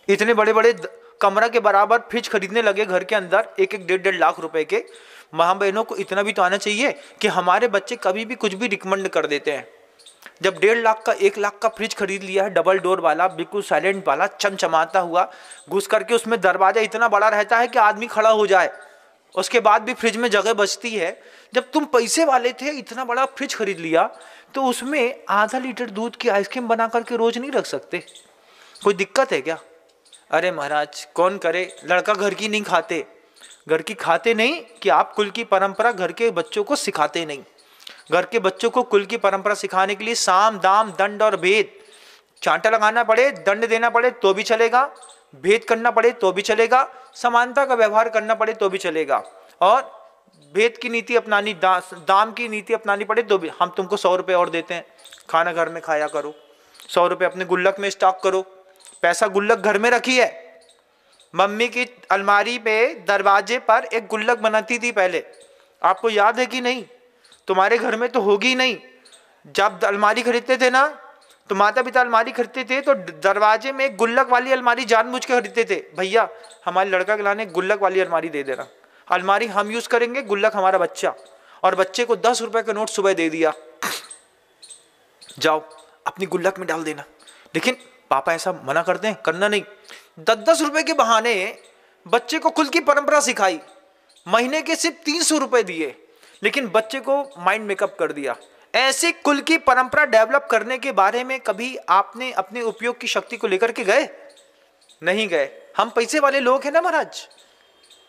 इतने बड़े बड़े कमरा के बराबर फ्रिज खरीदने लगे घर के अंदर, 1-1 1.5 लाख रुपए के। माँ बहनों को इतना भी तो आना चाहिए कि हमारे बच्चे कभी भी कुछ भी रिकमेंड कर देते हैं। जब 1.5 लाख का 1 लाख का फ्रिज खरीद लिया है, डबल डोर वाला, बिल्कुल साइलेंट वाला, चमचमाता हुआ, घुस करके उसमें दरवाजा इतना बड़ा रहता है कि आदमी खड़ा हो जाए, उसके बाद भी फ्रिज में जगह बचती है। जब तुम पैसे वाले थे, इतना बड़ा फ्रिज खरीद लिया, तो उसमें आधा लीटर दूध की आइसक्रीम बना करके रोज नहीं रख सकते? कोई दिक्कत है क्या? अरे महाराज कौन करे, लड़का घर की नहीं खाते, घर की खाते नहीं कि आप कुल की परंपरा घर के बच्चों को सिखाते नहीं। घर के बच्चों को कुल की परंपरा सिखाने के लिए साम दाम दंड और भेद, चांटा लगाना पड़े, दंड देना पड़े तो भी चलेगा, भेद करना पड़े तो भी चलेगा, समानता का व्यवहार करना पड़े तो भी चलेगा, और भेद की नीति अपनानी, दाम की नीति अपनानी पड़े तो भी। हम तुमको 100 रुपये और देते हैं, खाना घर में खाया करो, 100 रुपये अपने गुल्लक में स्टॉक करो। पैसा गुल्लक घर में रखी है। मम्मी की अलमारी पे दरवाजे पर एक गुल्लक बनाती थी पहले, आपको याद है कि नहीं? तुम्हारे घर में तो होगी नहीं। जब अलमारी खरीदते थे ना, तो माता पिता अलमारी खरीदते थे तो दरवाजे में एक गुल्लक वाली अलमारी जानबूझ के खरीदते थे, भैया हमारे लड़का के लाने गुल्लक वाली अलमारी दे देना, अलमारी हम यूज करेंगे, गुल्लक हमारा बच्चा। और बच्चे को 10 रुपए का नोट सुबह दे दिया, जाओ अपनी गुल्लक में डाल देना। लेकिन पापा ऐसा मना करते हैं, करना नहीं। 10-10 रुपए के बहाने बच्चे को कुल की परंपरा सिखाई, महीने के सिर्फ 300 रुपए दिए, लेकिन बच्चे को माइंड मेकअप कर दिया। ऐसे कुल की परंपरा डेवलप करने के बारे में कभी आपने अपने उपयोग की शक्ति को लेकर के गए? नहीं गए। हम पैसे वाले लोग हैं ना महाराज,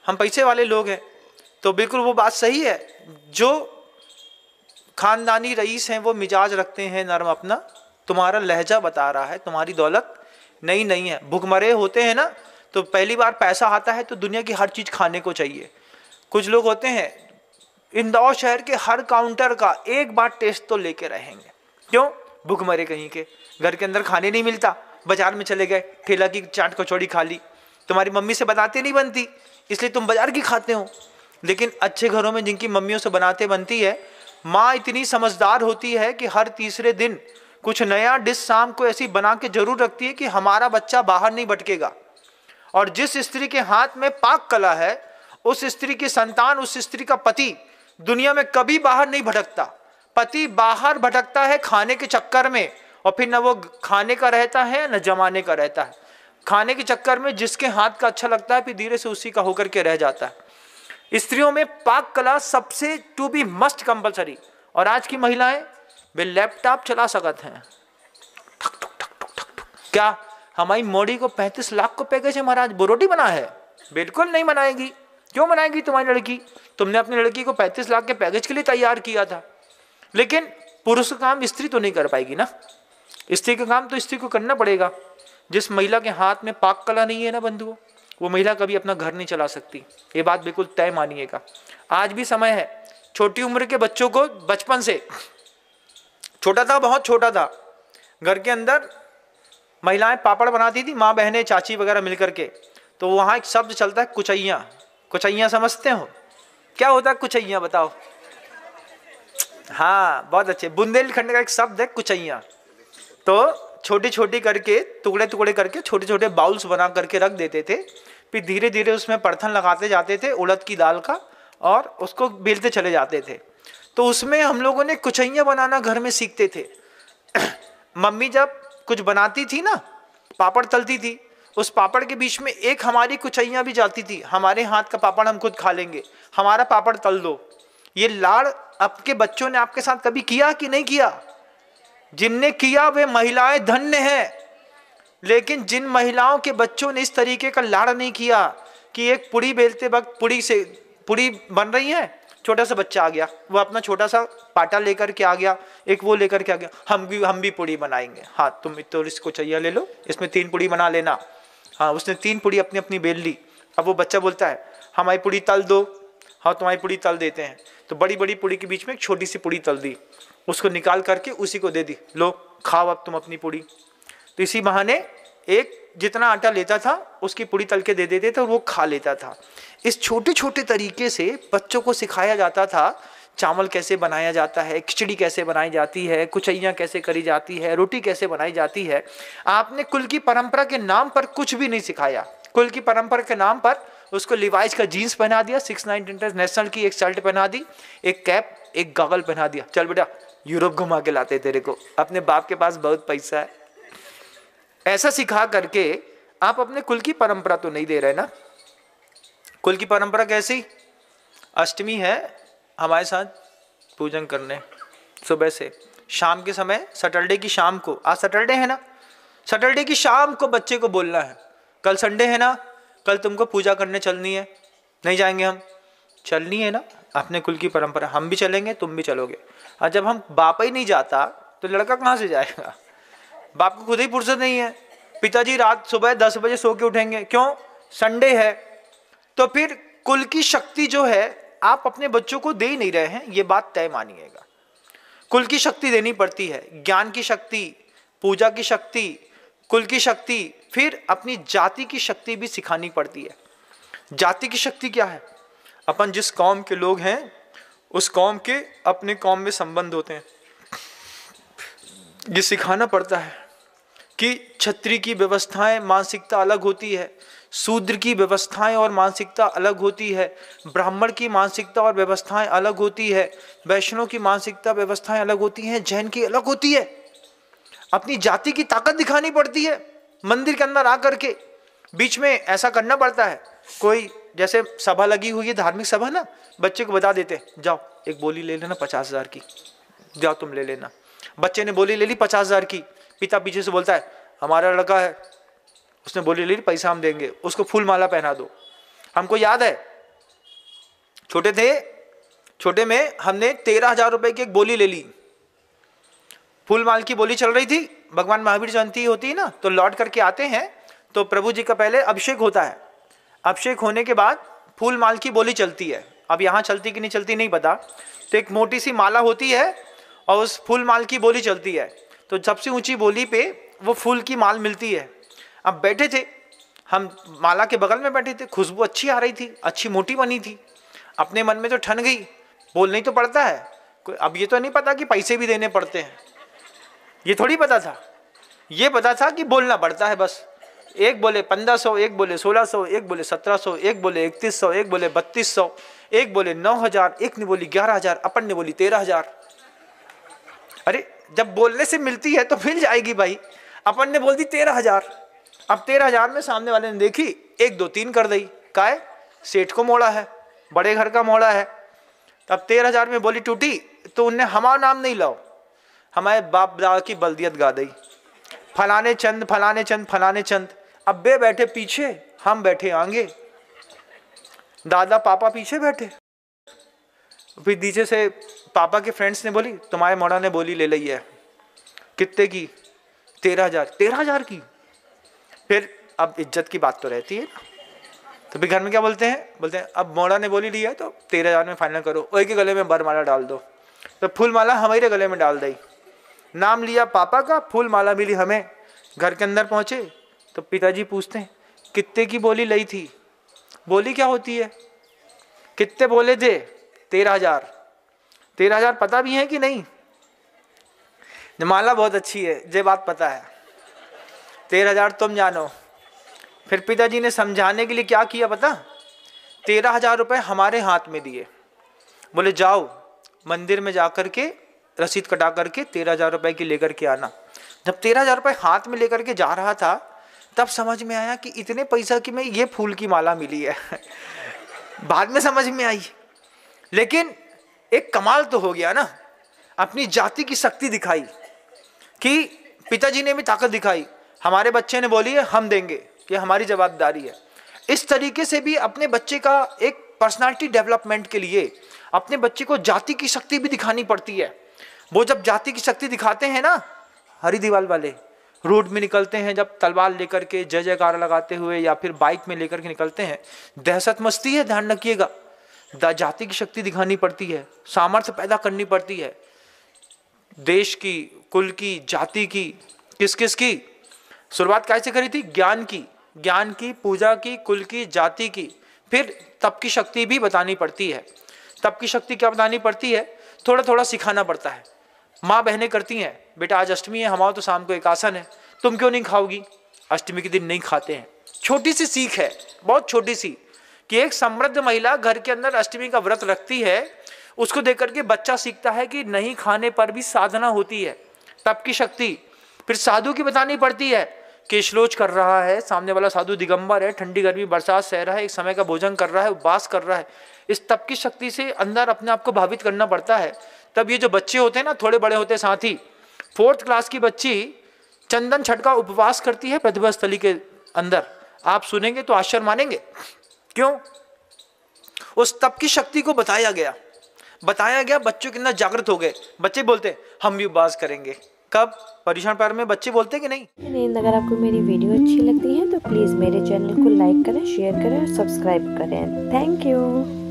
हम पैसे वाले लोग हैं। तो बिल्कुल वो बात सही है, जो खानदानी रईस हैं वो मिजाज रखते हैं नरम अपना, तुम्हारा लहजा बता रहा है तुम्हारी दौलत नहीं है। भुखमरे होते हैं ना, तो पहली बार पैसा आता है तो दुनिया की हर चीज खाने को चाहिए। कुछ लोग होते हैं इंदौर शहर के हर काउंटर का एक बार टेस्ट तो लेके रहेंगे। क्यों? भुखमरे कहीं के, घर के अंदर खाने नहीं मिलता, बाजार में चले गए, ठेला की चाट कचौड़ी खा ली। तुम्हारी मम्मी से बनाते नहीं बनती, इसलिए तुम बाजार की खाते हो। लेकिन अच्छे घरों में जिनकी मम्मियों से बनाते बनती है, माँ इतनी समझदार होती है कि हर तीसरे दिन कुछ नया डिश शाम को ऐसी बना के जरूर रखती है कि हमारा बच्चा बाहर नहीं भटकेगा। और जिस स्त्री के हाथ में पाक कला है, उस स्त्री की संतान, उस स्त्री का पति दुनिया में कभी बाहर नहीं भटकता। पति बाहर भटकता है खाने के चक्कर में, और फिर न वो खाने का रहता है न जमाने का रहता है। खाने के चक्कर में जिसके हाथ का अच्छा लगता है, फिर धीरे से उसी का होकर के रह जाता है। स्त्रियों में पाक कला सबसे टू बी मस्ट कंपलसरी। और आज की महिलाएं वे लैपटॉप चला सकते हैं, ठक ठक ठक ठक ठक ठक। क्या हमारी मोदी को 35 लाख को पैकेज है महाराज, वो रोटी बना है? बिल्कुल नहीं बनाएगी। क्यों बनाएगी तुम्हारी लड़की? तुमने अपनी लड़की को 35 लाख के पैकेज के लिए तैयार किया था। लेकिन पुरुष का काम स्त्री तो नहीं कर पाएगी ना, स्त्री का काम तो स्त्री को करना पड़ेगा। जिस महिला के हाथ में पाक कला नहीं है ना बंधुओं, वो महिला कभी अपना घर नहीं चला सकती। ये बात बिल्कुल तय मानिएगा। आज भी समय है, छोटी उम्र के बच्चों को बचपन से, छोटा था, बहुत छोटा था, घर के अंदर महिलाएं पापड़ बनाती थी, माँ बहनें चाची वगैरह मिलकर के, तो वहाँ एक शब्द चलता है कुचैया। कुचैया समझते हो? क्या होता है कुचैया, बताओ? हाँ बहुत अच्छे, बुंदेलखंड का एक शब्द है कुचैया। तो छोटी छोटी करके, टुकड़े टुकड़े करके छोटे छोटे बाउल्स बना करके रख देते थे, फिर धीरे धीरे उसमें परथन लगाते जाते थे उड़द की दाल का, और उसको बेलते चले जाते थे। तो उसमें हम लोगों ने कुचैया बनाना घर में सीखते थे। मम्मी जब कुछ बनाती थी ना, पापड़ तलती थी, उस पापड़ के बीच में एक हमारी कुचैया भी जाती थी। हमारे हाथ का पापड़ हम खुद खा लेंगे, हमारा पापड़ तल दो। ये लाड़ आपके बच्चों ने आपके साथ कभी किया कि नहीं किया? जिनने किया वे महिलाएं धन्य हैं। लेकिन जिन महिलाओं के बच्चों ने इस तरीके का लाड़ नहीं किया कि एक पुड़ी बेलते वक्त पुड़ी बन रही है, छोटा सा बच्चा आ गया, वो अपना छोटा सा पाटा लेकर के आ गया, एक वो लेकर के आ गया, हम भी पुड़ी बनाएंगे। हाँ तुम तो इसको चाहिए ले लो, इसमें 3 पुड़ी बना लेना। हाँ उसने 3 पुड़ी अपनी अपनी बेल ली। अब वो बच्चा बोलता है हमारी पुड़ी तल दो। हाँ तुम्हारी पुड़ी तल देते हैं। तो बड़ी बड़ी पुड़ी के बीच में एक छोटी सी पुड़ी तल दी, उसको निकाल करके उसी को दे दी, लो खाओ अब तुम अपनी पुड़ी। तो इसी बहाने एक जितना आटा लेता था उसकी पुड़ी तल के दे देते थे और वो खा लेता था। इस छोटे छोटे तरीके से बच्चों को सिखाया जाता था चावल कैसे बनाया जाता है, खिचड़ी कैसे बनाई जाती है, कुचैया कैसे करी जाती है, रोटी कैसे बनाई जाती है। आपने कुल की परंपरा के नाम पर कुछ भी नहीं सिखाया। कुल की परंपरा के नाम पर उसको लिवाइस का जीन्स पहना दिया, 6-9 इंटरनेशनल की एक शर्ट पहना दी, एक कैप, एक गॉगल पहना दिया, चल बेटा यूरोप घुमा के लाते तेरे को, अपने बाप के पास बहुत पैसा है। ऐसा सिखा करके आप अपने कुल की परंपरा तो नहीं दे रहे ना। कुल की परंपरा कैसी? अष्टमी है, हमारे साथ पूजन करने सुबह से शाम के समय, सैटरडे की शाम को, आज सैटरडे है ना, सैटरडे की शाम को बच्चे को बोलना है कल संडे है ना, कल तुमको पूजा करने चलनी है। नहीं जाएंगे हम? चलनी है ना, अपने कुल की परंपरा, हम भी चलेंगे तुम भी चलोगे। और जब हम बाप ही नहीं जाता तो लड़का कहाँ से जाएगा? बाप को खुद ही फुर्सत नहीं है। पिताजी रात सुबह 10 बजे सो के उठेंगे, क्यों? संडे है। तो फिर कुल की शक्ति जो है आप अपने बच्चों को दे ही नहीं रहे हैं, ये बात तय मानिएगा। कुल की शक्ति देनी पड़ती है, ज्ञान की शक्ति, पूजा की शक्ति, कुल की शक्ति, फिर अपनी जाति की शक्ति भी सिखानी पड़ती है। जाति की शक्ति क्या है? अपन जिस कौम के लोग हैं उस कौम के अपने कौम में संबंध होते हैं। ये सिखाना पड़ता है कि क्षत्रिय की व्यवस्थाएं, मानसिकता अलग होती है, शूद्र की व्यवस्थाएं और मानसिकता अलग होती है, ब्राह्मण की मानसिकता और व्यवस्थाएं अलग होती है, वैष्णव की मानसिकता व्यवस्थाएं अलग होती हैं, जैन की अलग होती है। अपनी जाति की ताकत दिखानी पड़ती है। मंदिर के अंदर आकर के बीच में ऐसा करना पड़ता है। कोई जैसे सभा लगी हुई है, धार्मिक सभा ना, बच्चे को बता देते जाओ एक बोली ले लेना 50,000 की, जाओ तुम ले लेना। बच्चे ने बोली ले ली 50,000 की, पिता पीछे से बोलता है हमारा लड़का है, उसने बोली ले ली, पैसा हम देंगे, उसको फूल माला पहना दो। हमको याद है छोटे थे, छोटे में हमने 13,000 रुपए की एक बोली ले ली। फूल माल की बोली चल रही थी, भगवान महावीर जयंती होती है ना, तो लौट करके आते हैं तो प्रभु जी का पहले अभिषेक होता है। अभिषेक होने के बाद फूल माल की बोली चलती है। अब यहाँ चलती कि नहीं चलती नहीं पता, तो एक मोटी सी माला होती है और उस फूल माल की बोली चलती है। तो सबसे ऊंची बोली पे वो फूल की माल मिलती है। अब बैठे थे हम, माला के बगल में बैठे थे, खुशबू अच्छी आ रही थी, अच्छी मोटी बनी थी। अपने मन में तो ठन गई, बोलना ही तो पड़ता है। अब ये तो नहीं पता कि पैसे भी देने पड़ते हैं, ये थोड़ी पता था। ये पता था कि बोलना पड़ता है बस। एक बोले 1500, एक बोले 1600, एक बोले 1700, एक बोले 3100, एक बोले 3200, एक बोले 9,000, एक ने बोली 11,000, अपन ने बोली 13,000। अरे जब बोलने से मिलती है तो मिल जाएगी भाई। अपन ने बोल दी 13,000। अब 13,000 में सामने वाले ने देखी 1 2 3 कर दी, काय सेठ को मोड़ा है, बड़े घर का मोड़ा है। अब 13,000 में बोली टूटी तो उनने हमारा नाम नहीं लाओ, हमारे बाप दादा की बल्दियत गा दी, फलाने चंद फलाने चंद फलाने चंद। अब बे बैठे पीछे, हम बैठे आगे, दादा पापा पीछे बैठे। फिर नीचे से पापा के फ्रेंड्स ने बोली तुम्हारे मोड़ा ने बोली ले ली है। कितने की? 13,000। 13,000 की? फिर अब इज्जत की बात तो रहती है ना, तो फिर घर में क्या बोलते हैं अब मोड़ा ने बोली ली है तो 13,000 में फाइनल करो, वही के गले में बरमाला डाल दो। तो फूल माला हमारे गले में डाल दी, नाम लिया पापा का, फूल माला मिली हमें। घर के अंदर पहुंचे तो पिताजी पूछते हैं कितने की बोली ली थी? बोली क्या होती है? कितने बोले थे? 13,000। 13,000 पता भी है कि नहीं? माला बहुत अच्छी है, ये बात पता है, 13,000 तुम जानो। फिर पिताजी ने समझाने के लिए क्या किया पता? 13,000 रुपये हमारे हाथ में दिए, बोले जाओ मंदिर में जाकर के रसीद कटा करके 13,000 रुपये की लेकर के आना। जब 13,000 रुपये हाथ में लेकर के जा रहा था तब समझ में आया कि इतने पैसा की में ये फूल की माला मिली है। बाद में समझ में आई, लेकिन एक कमाल तो हो गया ना। अपनी जाति की शक्ति दिखाई कि पिताजी ने भी ताकत दिखाई, हमारे बच्चे ने बोली है हम देंगे, ये हमारी जवाबदारी है। इस तरीके से भी अपने बच्चे का एक पर्सनालिटी डेवलपमेंट के लिए अपने बच्चे को जाति की शक्ति भी दिखानी पड़ती है। वो जब जाति की शक्ति दिखाते हैं ना, हरी दीवाल वाले रोड में निकलते हैं जब तलवार लेकर के जय जयकार लगाते हुए या फिर बाइक में लेकर के निकलते हैं, दहशत मचती है, ध्यान रखिएगा। जाति की शक्ति दिखानी पड़ती है, सामर्थ्य पैदा करनी पड़ती है, देश की, कुल की, जाति की, किस किस की। शुरुआत कैसे करी थी? ज्ञान की, पूजा की, कुल की, जाति की, फिर तप की शक्ति भी बतानी पड़ती है। तप की शक्ति क्या बतानी पड़ती है, थोड़ा थोड़ा सिखाना पड़ता है। माँ बहनें करती हैं, बेटा आज अष्टमी है, हमारा तो शाम को एक आसन है, तुम क्यों नहीं खाओगी? अष्टमी के दिन नहीं खाते हैं। छोटी सी सीख है, बहुत छोटी सी, कि एक समृद्ध महिला घर के अंदर अष्टमी का व्रत रखती है, उसको देख करके बच्चा सीखता है कि नहीं खाने पर भी साधना होती है, तप की शक्ति। फिर साधु की बतानी पड़ती है, केशलोच कर रहा है, सामने वाला साधु दिगंबर है, ठंडी गर्मी बरसात सह रहा है, एक समय का भोजन कर रहा है, उपवास कर रहा है। इस तप की शक्ति से अंदर अपने आप को भावित करना पड़ता है। तब ये जो बच्चे होते हैं ना, थोड़े बड़े होते हैं साथ ही, 4th क्लास की बच्ची चंदन छठ का उपवास करती है प्रतिभा स्थली के अंदर। आप सुनेंगे तो आश्चर्य मानेंगे। क्यों? उस तप की शक्ति को बताया गया, बच्चों के अंदर जागृत हो गए। बच्चे बोलते हम भी उपवास करेंगे। कब? परीक्षण पर में बच्चे बोलते कि नहीं। अगर आपको मेरी वीडियो अच्छी लगती है तो प्लीज़ मेरे चैनल को लाइक करें, शेयर करें और सब्सक्राइब करें। Thank you.